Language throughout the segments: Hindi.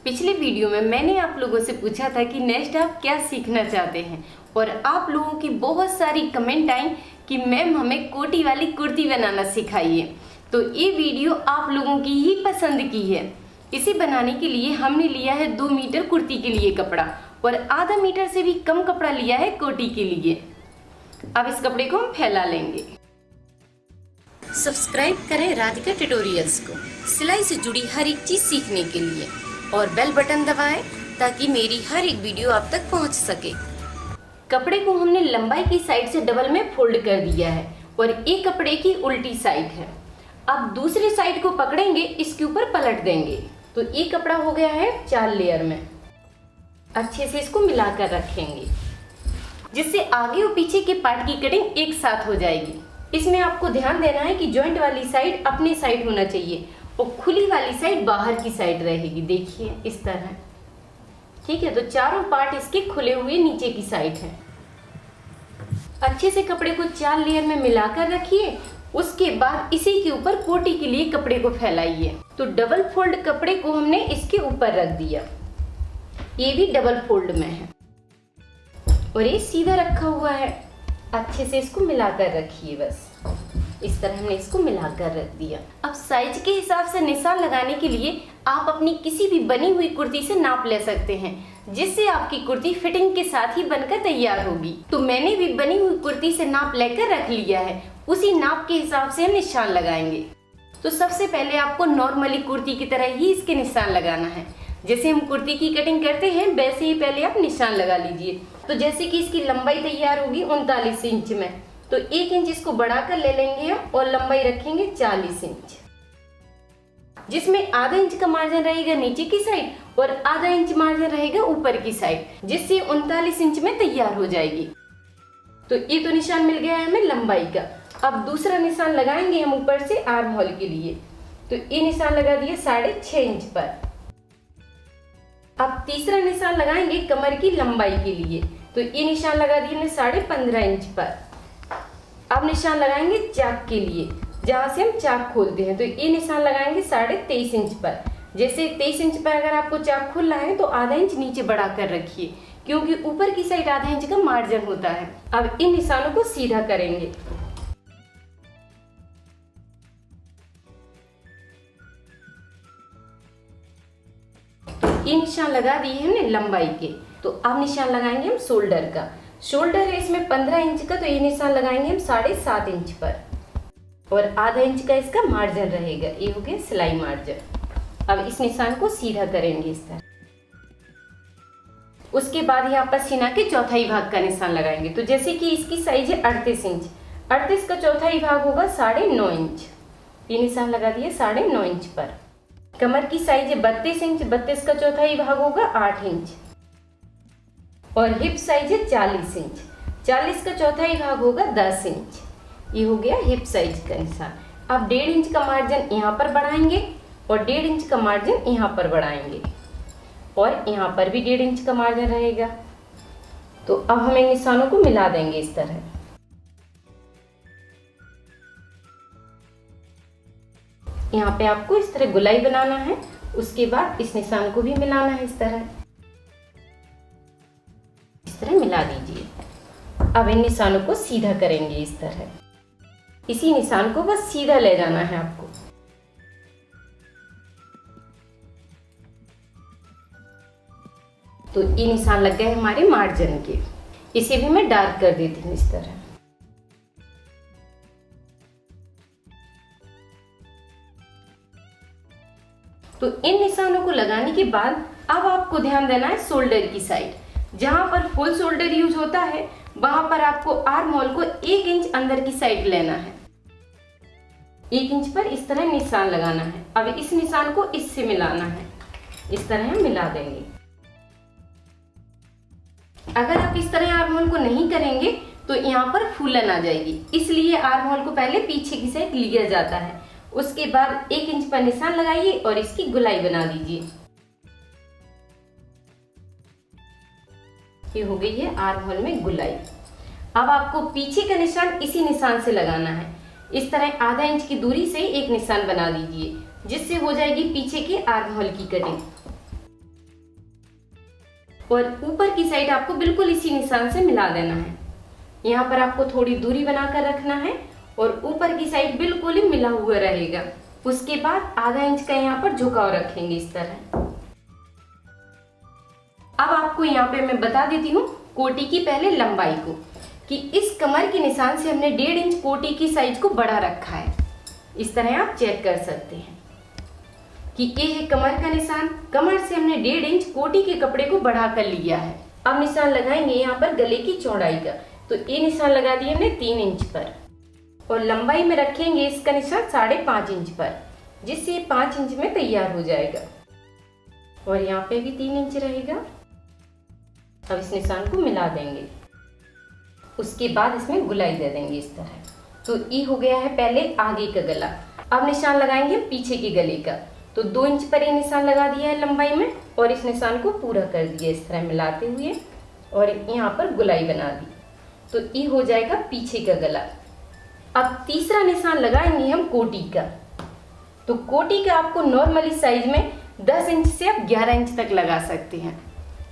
पिछले वीडियो में मैंने आप लोगों से पूछा था कि नेक्स्ट आप क्या सीखना चाहते हैं और आप लोगों की बहुत सारी कमेंट आई कि मैम हमें कोटी वाली कुर्ती बनाना सिखाइए। तो ये वीडियो आप लोगों की ही पसंद की है। इसे बनाने के लिए हमने लिया है 2 मीटर कुर्ती के लिए कपड़ा और आधा मीटर से भी कम कपड़ा लिया है कोटी के लिए। अब इस कपड़े को हम फैला लेंगे। सब्सक्राइब करें राधिका ट्यूटोरियल्स को सिलाई से जुड़ी हर एक चीज सीखने के लिए और बेल बटन दबाएं ताकि मेरी हर एक वीडियो आप तक पहुंच सके। कपड़े को हमने लंबाई की साइड से डबल में फोल्ड कर दिया है और एक कपड़े की उल्टी साइड है। अब दूसरी साइड को पकड़ेंगे, इसके ऊपर पलट देंगे तो ये कपड़ा हो गया है 4 लेयर में। अच्छे से इसको मिलाकर रखेंगे जिससे आगे और पीछे के पार्ट की कटिंग एक साथ हो जाएगी। इसमें आपको ध्यान देना है कि जॉइंट वाली साइड अपनी साइड होना चाहिए और खुली वाली साइड बाहर की साइड रहेगी। देखिए इस तरह, ठीक है। तो चारों पार्ट इसके खुले हुए नीचे की साइड है। अच्छे से कपड़े को 4 लेयर में मिलाकर रखिए। उसके बाद इसी के ऊपर कोटी के लिए कपड़े को फैलाइए। तो डबल फोल्ड कपड़े को हमने इसके ऊपर रख दिया, ये भी डबल फोल्ड में है और ये सीधा रखा हुआ है। अच्छे से इसको मिलाकर रखिए, बस इस तरह हमने इसको मिलाकर रख दिया। अब साइज के हिसाब से निशान लगाने के लिए आप अपनी किसी भी बनी हुई कुर्ती से नाप ले सकते हैं जिससे आपकी कुर्ती फिटिंग के साथ ही बनकर तैयार होगी। तो मैंने भी बनी हुई कुर्ती से नाप लेकर रख लिया है, उसी नाप के हिसाब से हम निशान लगाएंगे। तो सबसे पहले आपको नॉर्मली कुर्ती की तरह ही इसके निशान लगाना है। जैसे हम कुर्ती की कटिंग करते हैं वैसे ही पहले आप निशान लगा लीजिए। तो जैसे कि इसकी लंबाई तैयार होगी 39 इंच में, तो 1 इंच इसको बढ़ाकर ले लेंगे हम और लंबाई रखेंगे 40 इंच, जिसमें आधा इंच का मार्जिन रहेगा नीचे की साइड और आधा इंच मार्जिन रहेगा ऊपर की साइड, जिससे 39 इंच में तैयार हो जाएगी। तो ये तो निशान मिल गया है हमें लंबाई का। अब दूसरा निशान लगाएंगे हम ऊपर से आर्म होल के लिए। तो ये निशान लगा दिए 6.5 इंच पर। अब तीसरा निशान लगाएंगे कमर की लंबाई के लिए। तो ये निशान लगा दिए हमने 15.5 इंच पर। अब निशान लगाएंगे चाक के लिए, जहां से हम चाक खोलते हैं। तो ये निशान लगाएंगे 23.5 इंच पर। जैसे 23 इंच पर अगर आपको चाक खोलना है तो आधा इंच नीचे बढ़ा कर रखिए, क्योंकि ऊपर की साइड आधा इंच का मार्जिन होता है। अब इन निशानों को सीधा करेंगे। ये निशान लगा दिए हमने लंबाई के। तो अब निशान लगाएंगे हम शोल्डर का। शोल्डर है इसमें 15 इंच का, तो ये निशान लगाएंगे हम 7.5 इंच पर और आधा इंच का इसका मार्जिन रहेगा। ये हो गया सिलाई मार्जिन। अब इस निशान को सीधा करेंगे इस तरह। उसके बाद यहाँ पर सीना के चौथाई भाग का निशान लगाएंगे। तो जैसे कि इसकी साइज है 38 इंच, 38 का चौथाई भाग होगा 9.5 इंच। ये निशान लगा दिए 9.5 इंच पर। कमर की साइज है 32 इंच, 32 का चौथाई भाग होगा 8 इंच और हिप साइज है 40 इंच, 40 का चौथाई भाग होगा 10 इंच। ये हो गया हिप साइज का निशान। अब 1.5 इंच का मार्जिन यहाँ पर बढ़ाएंगे और 1.5 इंच का मार्जिन यहाँ पर बढ़ाएंगे और यहाँ पर भी 1.5 इंच का मार्जिन रहेगा। तो अब हम इन निशानों को मिला देंगे इस तरह। यहाँ पे आपको इस तरह गुलाई बनाना है। उसके बाद इस निशान को भी मिलाना है इस तरह मिला दीजिए। अब इन निशानों को सीधा करेंगे इस तरह। इसी निशान को बस सीधा ले जाना है आपको। तो ये निशान लग गए हमारे मार्जिन के। इसे भी मैं डार्क कर देती हूँ इस तरह। तो इन निशानों को लगाने के बाद अब आपको ध्यान देना है शोल्डर की साइड। जहां पर फुल शोल्डर यूज होता है वहां पर आपको आर्म होल को 1 इंच अंदर की साइड लेना है। 1 इंच पर इस तरह निशान लगाना है। अब इस निशान को इससे मिलाना है, इस तरह हम मिला देंगे। अगर आप इस तरह आर्म होल को नहीं करेंगे तो यहाँ पर फूलन आ जाएगी, इसलिए आर्म होल को पहले पीछे की साइड लिया जाता है। उसके बाद 1 इंच पर निशान लगाइए और इसकी गुलाई बना दीजिए। ये हो गई है आर्म होल में गुलाई। अब आपको पीछे का निशान इसी निशान से लगाना है। इस तरह आधा इंच की दूरी से एक निशान बना दीजिए जिससे हो जाएगी पीछे के आर्म होल की कटिंग। और ऊपर की साइड आपको बिल्कुल इसी निशान से मिला देना है। यहाँ पर आपको थोड़ी दूरी बनाकर रखना है और ऊपर की साइड बिल्कुल ही मिला हुआ रहेगा। उसके बाद आधा इंच का यहाँ पर झुकाव रखेंगे इस तरह। अब आपको यहाँ पे मैं बता देती हूँ कोटी की पहले लंबाई को, कि इस कमर के निशान से हमने 1.5 इंच कोटी की साइज को बढ़ा रखा है। इस तरह आप चेक कर सकते हैं कि ये है कमर का निशान। कमर से हमने 1.5 इंच कोटी के कपड़े को बढ़ा कर लिया है। अब निशान लगाएंगे यहाँ पर गले की चौड़ाई का, तो ये निशान लगा दिया हमने 3 इंच पर और लंबाई में रखेंगे इसका निशान 5.5 इंच पर, जिससे 5 इंच में तैयार हो जाएगा। और यहाँ पे भी 3 इंच रहेगा। अब इस निशान को मिला देंगे। उसके बाद इसमें गुलाई दे देंगे इस तरह। तो ये हो गया है पहले आगे का गला। अब निशान लगाएंगे पीछे के गले का, तो 2 इंच पर ये निशान लगा दिया है लंबाई में और इस निशान को पूरा कर दिया इस तरह मिलाते हुए और यहाँ पर गुलाई बना दी। तो ये हो जाएगा पीछे का गला। अब तीसरा निशान लगाएंगे हम कोटी का। तो कोटी का आपको नॉर्मली साइज में 10 इंच से आप 11 इंच तक लगा सकते हैं।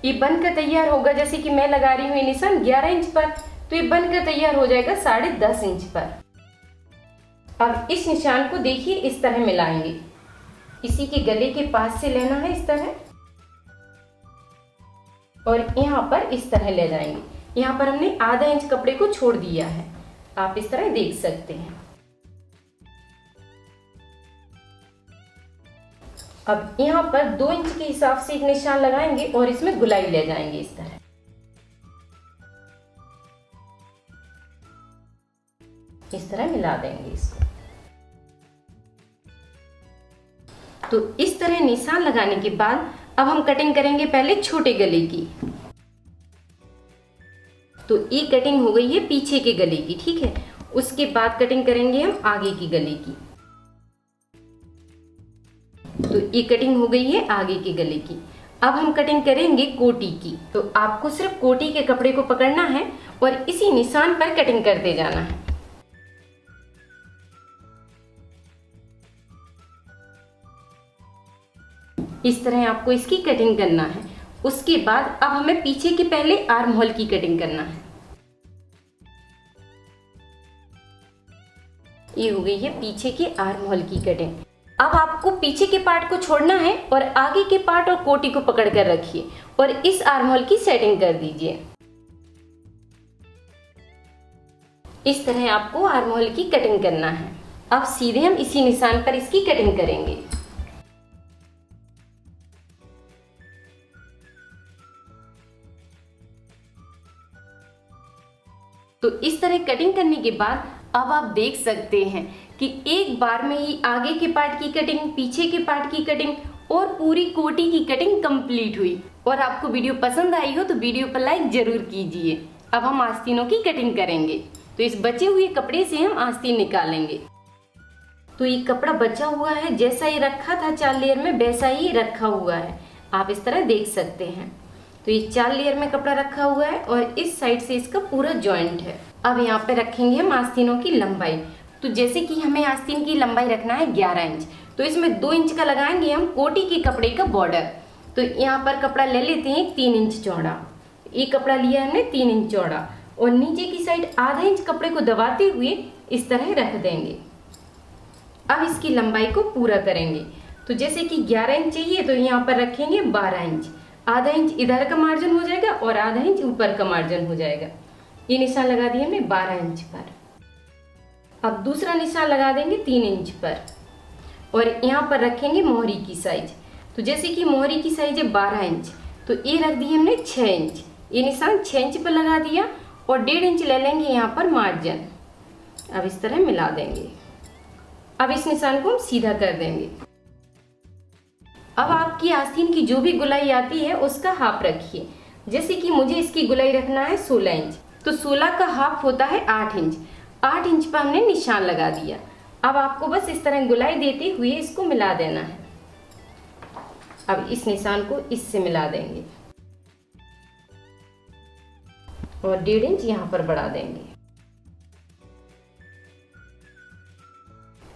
ये बनकर तैयार होगा, जैसे कि मैं लगा रही हूँ निशान 11 इंच पर, तो ये बनकर तैयार हो जाएगा 10.5 इंच पर। अब इस निशान को देखिए इस तरह मिलाएंगे, इसी के गले के पास से लेना है इस तरह और यहाँ पर इस तरह ले जाएंगे। यहाँ पर हमने आधा इंच कपड़े को छोड़ दिया है, आप इस तरह देख सकते हैं। अब यहाँ पर 2 इंच के हिसाब से एक निशान लगाएंगे और इसमें गुलाई ले जाएंगे इस तरह। इस तरह मिला देंगे इसको। तो इस तरह निशान लगाने के बाद अब हम कटिंग करेंगे पहले छोटे गले की। तो ये कटिंग हो गई है पीछे के गले की, ठीक है। उसके बाद कटिंग करेंगे हम आगे की गले की। तो ये कटिंग हो गई है आगे के गले की। अब हम कटिंग करेंगे कोटी की। तो आपको सिर्फ कोटी के कपड़े को पकड़ना है और इसी निशान पर कटिंग करते जाना है। इस तरह आपको इसकी कटिंग करना है। उसके बाद अब हमें पीछे के पहले आर्म होल की कटिंग करना है। ये हो गई है पीछे के आर्म होल की कटिंग। अब आपको पीछे के पार्ट को छोड़ना है और आगे के पार्ट और कोटी को पकड़ कर रखिए और इस आर्म होल की सेटिंग कर दीजिए। इस तरह आपको आर्म होल की कटिंग करना है। अब सीधे हम इसी निशान पर इसकी कटिंग करेंगे। तो इस तरह कटिंग करने के बाद अब आप देख सकते हैं कि एक बार में ही आगे के पार्ट की कटिंग, पीछे के पार्ट की कटिंग और पूरी कोटी की कटिंग कंप्लीट हुई। और आपको वीडियो पसंद आई हो तो वीडियो पर लाइक जरूर कीजिए। अब हम आस्तीनों की कटिंग करेंगे। तो इस बचे हुए कपड़े से हम आस्तीन निकालेंगे। तो ये कपड़ा बचा हुआ है, जैसा ये रखा था 4 लेयर में वैसा ही रखा हुआ है, आप इस तरह देख सकते हैं। तो ये 4 लेयर में कपड़ा रखा हुआ है और इस साइड से इसका पूरा जॉइंट है। अब यहाँ पे रखेंगे हम आस्तीनों की लंबाई। तो जैसे कि हमें आस्तीन की लंबाई रखना है 11 इंच, तो इसमें 2 इंच का लगाएंगे हम कोटी के कपड़े का बॉर्डर। तो यहाँ पर कपड़ा ले लेते हैं 3 इंच चौड़ा। ये कपड़ा लिया हमने 3 इंच चौड़ा और नीचे की साइड आधा इंच कपड़े को दबाते हुए इस तरह रख देंगे। अब इसकी लंबाई को पूरा करेंगे। तो जैसे कि 11 इंच चाहिए तो यहाँ पर रखेंगे 12 इंच। आधा इंच इधर का मार्जिन हो जाएगा और आधा इंच ऊपर का मार्जिन हो जाएगा। ये निशान लगा दिया हमने 12 इंच पर। अब दूसरा निशान लगा देंगे 3 इंच पर और यहाँ पर रखेंगे मोहरी की साइज। तो जैसे कि मोहरी की साइज है 12 इंच, तो ये रख दिए हमने 6 इंच। ये निशान 6 इंच पर लगा दिया और 1.5 इंच ले लेंगे यहाँ पर मार्जिन। अब इस तरह मिला देंगे। अब इस निशान को हम सीधा कर देंगे। अब आपकी आस्तीन की जो भी गुलाई आती है उसका हाफ रखिए। जैसे कि मुझे इसकी गुलाई रखना है 16 इंच, तो 16 का हाफ होता है 8 इंच। 8 इंच पर हमने निशान लगा दिया। अब आपको बस इस तरह गुलाई देते हुए इसको मिला देना है। अब इस निशान को इससे मिला देंगे और 1.5 इंच यहाँ पर बढ़ा देंगे।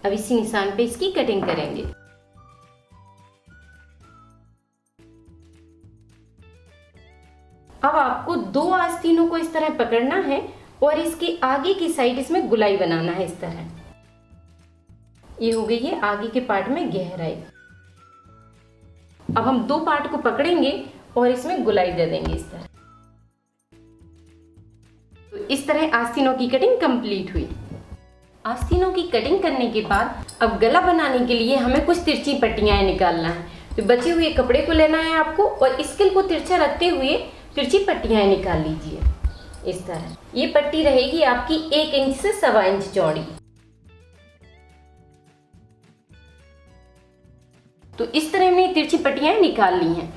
अब इसी निशान पे इसकी कटिंग करेंगे। अब आपको 2 आस्तीनों को इस तरह पकड़ना है और इसकी आगे की साइड इसमें गुलाई बनाना है इस तरह। ये हो गई है आगे के पार्ट में गहराई। अब हम 2 पार्ट को पकड़ेंगे और इसमें गुलाई दे देंगे इस तरह। तो इस तरह आस्तीनों की कटिंग कंप्लीट हुई। आस्तीनों की कटिंग करने के बाद अब गला बनाने के लिए हमें कुछ तिरछी पट्टियां निकालना है। तो बचे हुए कपड़े को लेना है आपको और स्केल को तिरछा रखते हुए तिरछी पट्टियां निकाल लीजिए इस तरह। ये पट्टी रहेगी आपकी 1 इंच से 1.25 इंच चौड़ी। तो इस तरह हमने तिरछी पट्टियां निकाल ली हैं।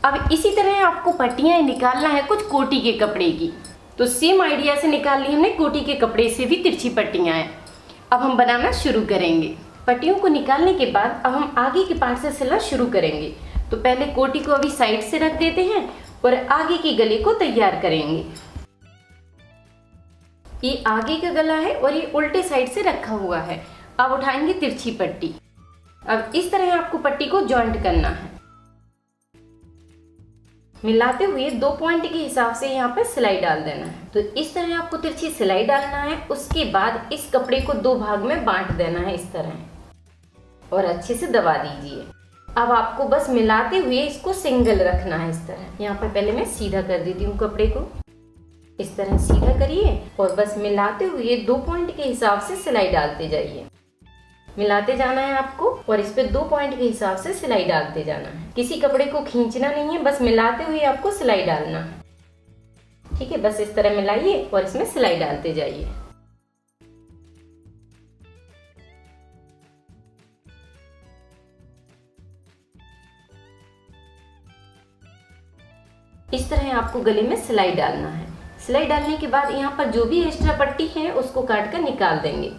अब इसी तरह आपको पट्टियां निकालना है कुछ कोटी के कपड़े की। तो सेम आइडिया से निकाल ली हमने कोटी के कपड़े से भी तिरछी पट्टियां हैं। अब हम बनाना शुरू करेंगे। पट्टियों को निकालने के बाद अब हम आगे के पार्ट से सिलना शुरू करेंगे। तो पहले कोटी को अभी साइड से रख देते हैं और आगे के गले को तैयार करेंगे। ये आगे का गला है और ये उल्टे साइड से रखा हुआ है। अब उठाएंगे तिरछी पट्टी। अब इस तरह आपको पट्टी को जॉइंट करना है, मिलाते हुए 2 पॉइंट के हिसाब से यहाँ पर सिलाई डाल देना है। तो इस तरह आपको तिरछी सिलाई डालना है। उसके बाद इस कपड़े को 2 भाग में बांट देना है इस तरह और अच्छे से दबा दीजिए। अब आपको बस मिलाते हुए इसको सिंगल रखना है इस तरह। यहाँ पर पहले मैं सीधा कर देती हूँ कपड़े को, इस तरह सीधा करिए और बस मिलाते हुए 2 पॉइंट के हिसाब से सिलाई डालते जाइए। मिलाते जाना है आपको और इस पे 2 पॉइंट के हिसाब से सिलाई डालते जाना है। किसी कपड़े को खींचना नहीं है, बस मिलाते हुए आपको सिलाई डालना है। ठीक है, बस इस तरह मिलाइए और इसमें सिलाई डालते जाइए। इस तरह आपको गले में सिलाई डालना है। सिलाई डालने के बाद यहाँ पर जो भी एक्स्ट्रा पट्टी है उसको काट कर निकाल देंगे।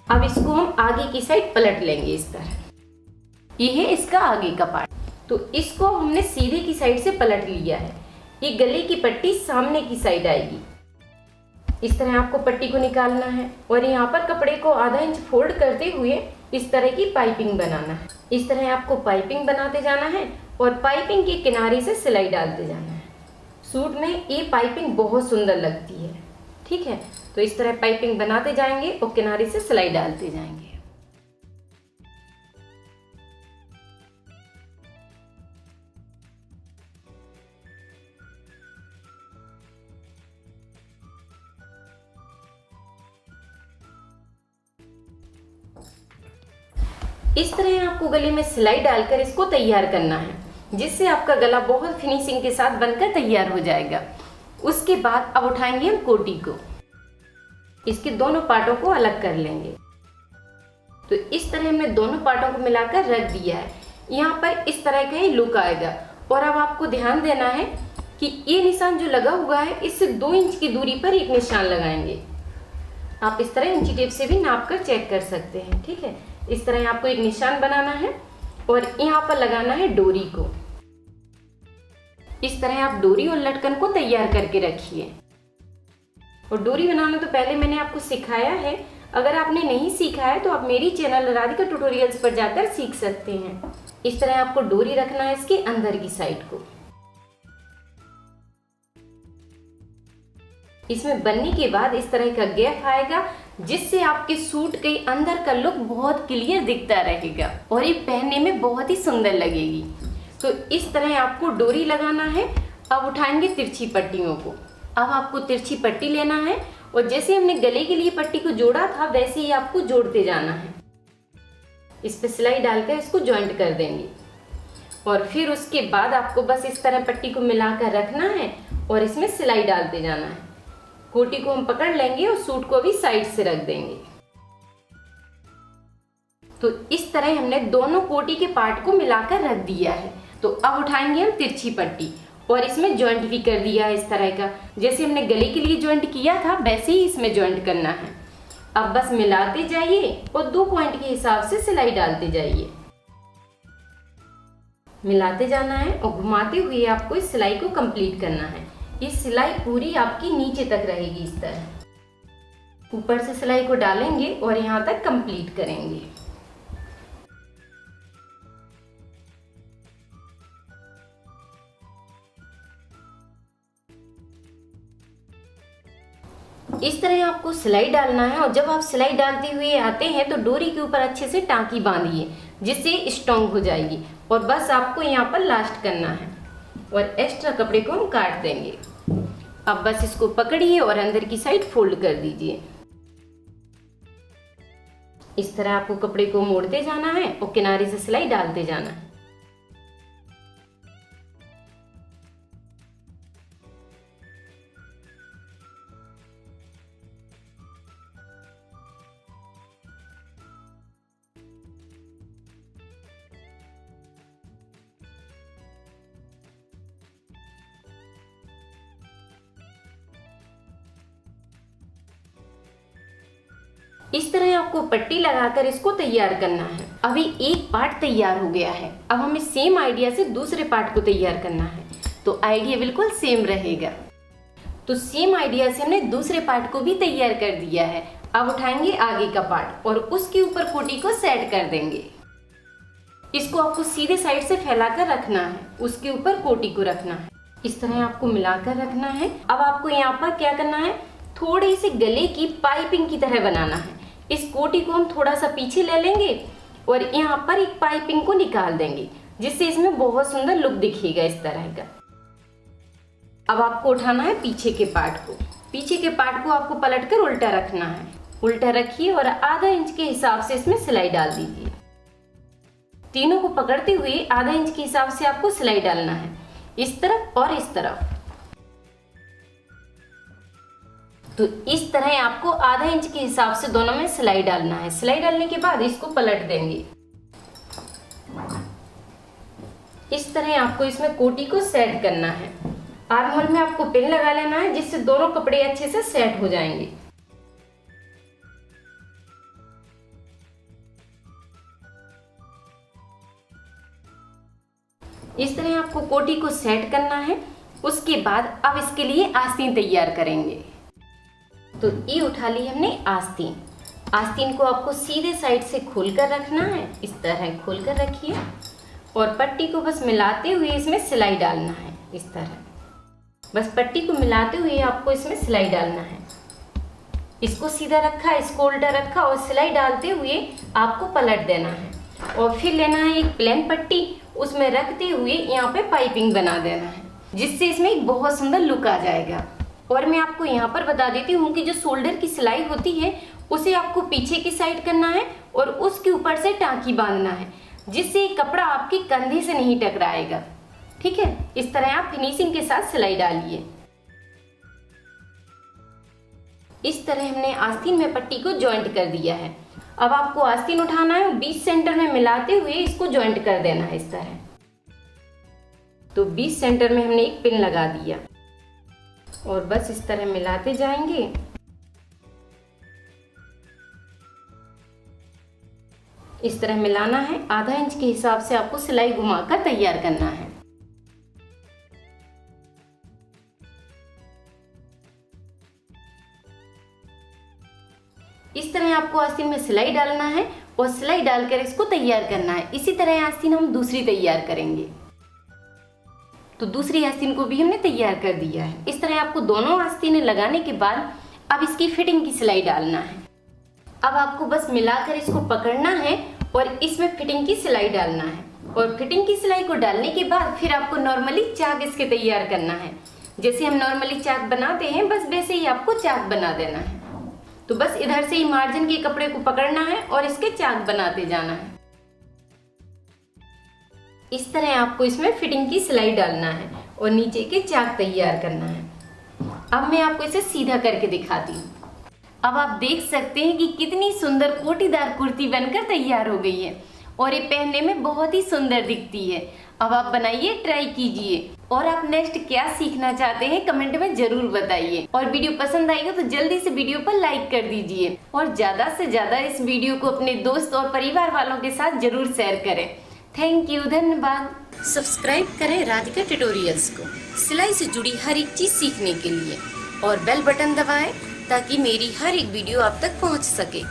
अब इसको हम आगे की साइड पलट लेंगे इस तरह। ये है इसका आगे का पार्ट। तो इसको हमने सीधे की साइड से पलट लिया है। ये गले की पट्टी सामने की साइड आएगी। इस तरह आपको पट्टी को निकालना है और यहाँ पर कपड़े को आधा इंच फोल्ड करते हुए इस तरह की पाइपिंग बनाना है। इस तरह आपको पाइपिंग बनाते जाना है और पाइपिंग के किनारे से सिलाई डालते जाना है। सूट में ये पाइपिंग बहुत सुंदर लगती है। ठीक है, तो इस तरह पाइपिंग बनाते जाएंगे और किनारे से सिलाई डालते जाएंगे। इस तरह आपको गले में सिलाई डालकर इसको तैयार करना है, जिससे आपका गला बहुत फिनिशिंग के साथ बनकर तैयार हो जाएगा। उसके बाद अब उठाएंगे हम कोटी को, इसके दोनों पार्टों को अलग कर लेंगे। तो इस तरह हमने दोनों पार्टों को मिलाकर रख दिया है। यहाँ पर इस तरह का ही लुक आएगा। और अब आपको ध्यान देना है कि ये निशान जो लगा हुआ है इससे 2 इंच की दूरी पर एक निशान लगाएंगे। आप इस तरह इंची टेप से भी नाप कर चेक कर सकते हैं। ठीक है, इस तरह आपको एक निशान बनाना है और यहाँ पर लगाना है डोरी को। इस तरह आप डोरी और लटकन को तैयार करके रखिए। और डोरी बनाना तो पहले मैंने आपको सिखाया है। अगर आपने नहीं सीखा है तो आप मेरी चैनल राधिका ट्यूटोरियल्स पर जाकर सीख सकते हैं। इस तरह आपको डोरी रखना है इसके अंदर की साइड को। इसमें बनने के बाद इस तरह का गैप आएगा, जिससे आपके सूट के अंदर का लुक बहुत क्लियर दिखता रहेगा और ये पहनने में बहुत ही सुंदर लगेगी। तो इस तरह आपको डोरी लगाना है। अब उठाएंगे तिरछी पट्टियों को। अब आपको तिरछी पट्टी लेना है और जैसे हमने गले के लिए पट्टी को जोड़ा था वैसे ही आपको जोड़ते जाना है। इस पे सिलाई डालकर इसको जॉइंट कर देंगे और फिर उसके बाद आपको बस इस तरह पट्टी को मिलाकर रखना है और इसमें सिलाई डालते जाना है। कोटी को हम पकड़ लेंगे और सूट को भी साइड से रख देंगे। तो इस तरह हमने दोनों कोटी के पार्ट को मिलाकर रख दिया है। तो अब उठाएंगे हम तिरछी पट्टी और इसमें जॉइंट भी कर दिया है इस तरह का। जैसे हमने गले के लिए जॉइंट किया था वैसे ही इसमें जॉइंट करना है। अब बस मिलाते जाइए और 2 पॉइंट के हिसाब से सिलाई डालते जाइए। मिलाते जाना है और घुमाते हुए आपको इस सिलाई को कंप्लीट करना है। ये सिलाई पूरी आपकी नीचे तक रहेगी। इस तरह ऊपर से सिलाई को डालेंगे और यहाँ तक कंप्लीट करेंगे। इस तरह आपको सिलाई डालना है और जब आप सिलाई डालते हुए आते हैं तो डोरी के ऊपर अच्छे से टाँकी बांधिए जिससे स्ट्रॉन्ग हो जाएगी। और बस आपको यहाँ पर लास्ट करना है और एक्स्ट्रा कपड़े को हम काट देंगे। अब बस इसको पकड़िए और अंदर की साइड फोल्ड कर दीजिए। इस तरह आपको कपड़े को मोड़ते जाना है और किनारे से सिलाई डालते जाना है। इस तरह आपको पट्टी लगाकर इसको तैयार करना है। अभी एक पार्ट तैयार हो गया है। अब हमें सेम आइडिया से दूसरे पार्ट को तैयार करना है, तो आइडिया बिल्कुल सेम रहेगा। तो सेम आइडिया से हमने दूसरे पार्ट को भी तैयार कर दिया है। अब उठाएंगे आगे का पार्ट और उसके ऊपर कोटी को सेट कर देंगे। इसको आपको सीधे साइड से फैलाकर रखना है, उसके ऊपर कोटी को रखना है। इस तरह आपको मिलाकर रखना है। अब आपको यहाँ पर क्या करना है, थोड़ी सी गले की पाइपिंग की तरह बनाना है। इस कोटी को हम थोड़ा सा पीछे ले लेंगे और यहाँ पर एक पाइपिंग को निकाल देंगे जिससे इसमें बहुत सुंदर लुक दिखेगा इस तरह का। अब आपको उठाना है पीछे के पार्ट को। पीछे के पार्ट को आपको पलटकर उल्टा रखना है। उल्टा रखिए और आधा इंच के हिसाब से इसमें सिलाई डाल दीजिए। तीनों को पकड़ते हुए आधा इंच के हिसाब से आपको सिलाई डालना है, इस तरफ और इस तरफ। तो इस तरह आपको आधा इंच के हिसाब से दोनों में सिलाई डालना है। सिलाई डालने के बाद इसको पलट देंगे। इस तरह आपको इसमें कोटी को सेट करना है। आर्म होल में आपको पिन लगा लेना है जिससे दोनों कपड़े अच्छे से सेट हो जाएंगे। इस तरह आपको कोटी को सेट करना है। उसके बाद अब इसके लिए आस्तीन तैयार करेंगे। तो ये उठा ली हमने आस्तीन। आस्तीन को आपको सीधे साइड से खोलकर रखना है, इस तरह खोलकर रखिए और पट्टी को बस मिलाते हुए इसमें सिलाई डालना है। इस तरह बस पट्टी को मिलाते हुए आपको इसमें सिलाई डालना है। इसको सीधा रखा, इसको उल्टा रखा और सिलाई डालते हुए आपको पलट देना है और फिर लेना है एक प्लेन पट्टी, उसमें रखते हुए यहाँ पे पाइपिंग बना देना है जिससे इसमें एक बहुत सुंदर लुक आ जाएगा। और मैं आपको यहाँ पर बता देती हूँ कि जो शोल्डर की सिलाई होती है उसे आपको पीछे की साइड करना है और उसके ऊपर से टाँकी बांधना है जिससे कपड़ा आपके कंधे से नहीं टकराएगा। ठीक है, इस तरह आप फिनिशिंग के साथ सिलाई डालिए। इस तरह हमने आस्तीन में पट्टी को जॉइंट कर दिया है। अब आपको आस्तीन उठाना है और बीच सेंटर में मिलाते हुए इसको जॉइंट कर देना है इस तरह। तो बीच सेंटर में हमने एक पिन लगा दिया और बस इस तरह मिलाते जाएंगे। इस तरह मिलाना है। आधा इंच के हिसाब से आपको सिलाई घुमाकर तैयार करना है। इस तरह आपको आस्तीन में सिलाई डालना है और सिलाई डालकर इसको तैयार करना है। इसी तरह आस्तीन हम दूसरी तैयार करेंगे। तो दूसरी आस्तीन को भी हमने तैयार कर दिया है। इस तरह आपको दोनों आस्तीनें लगाने के बाद अब इसकी फिटिंग की सिलाई डालना है। अब आपको बस मिलाकर इसको पकड़ना है और इसमें फिटिंग की सिलाई डालना है और फिटिंग की सिलाई को डालने के बाद फिर आपको नॉर्मली चाक इसके तैयार करना है। जैसे हम नॉर्मली चाक बनाते हैं बस वैसे ही आपको चाक बना देना है। तो बस इधर से ही मार्जिन के कपड़े को पकड़ना है और इसके चाक बनाते जाना है। इस तरह आपको इसमें फिटिंग की सिलाई डालना है और नीचे के चाक तैयार करना है। अब मैं आपको इसे सीधा करके दिखाती हूँ। अब आप देख सकते हैं कि कितनी सुंदर कोटीदार कुर्ती बनकर तैयार हो गई है और ये पहनने में बहुत ही सुंदर दिखती है। अब आप बनाइए, ट्राई कीजिए और आप नेक्स्ट क्या सीखना चाहते हैं कमेंट में जरूर बताइए। और वीडियो पसंद आई हो तो जल्दी से वीडियो पर लाइक कर दीजिए और ज्यादा से ज्यादा इस वीडियो को अपने दोस्त और परिवार वालों के साथ जरूर शेयर करें। थैंक यू, धन्यवाद। सब्सक्राइब करें राधिका ट्यूटोरियल्स को सिलाई से जुड़ी हर एक चीज सीखने के लिए और बेल बटन दबाएं ताकि मेरी हर एक वीडियो आप तक पहुंच सके।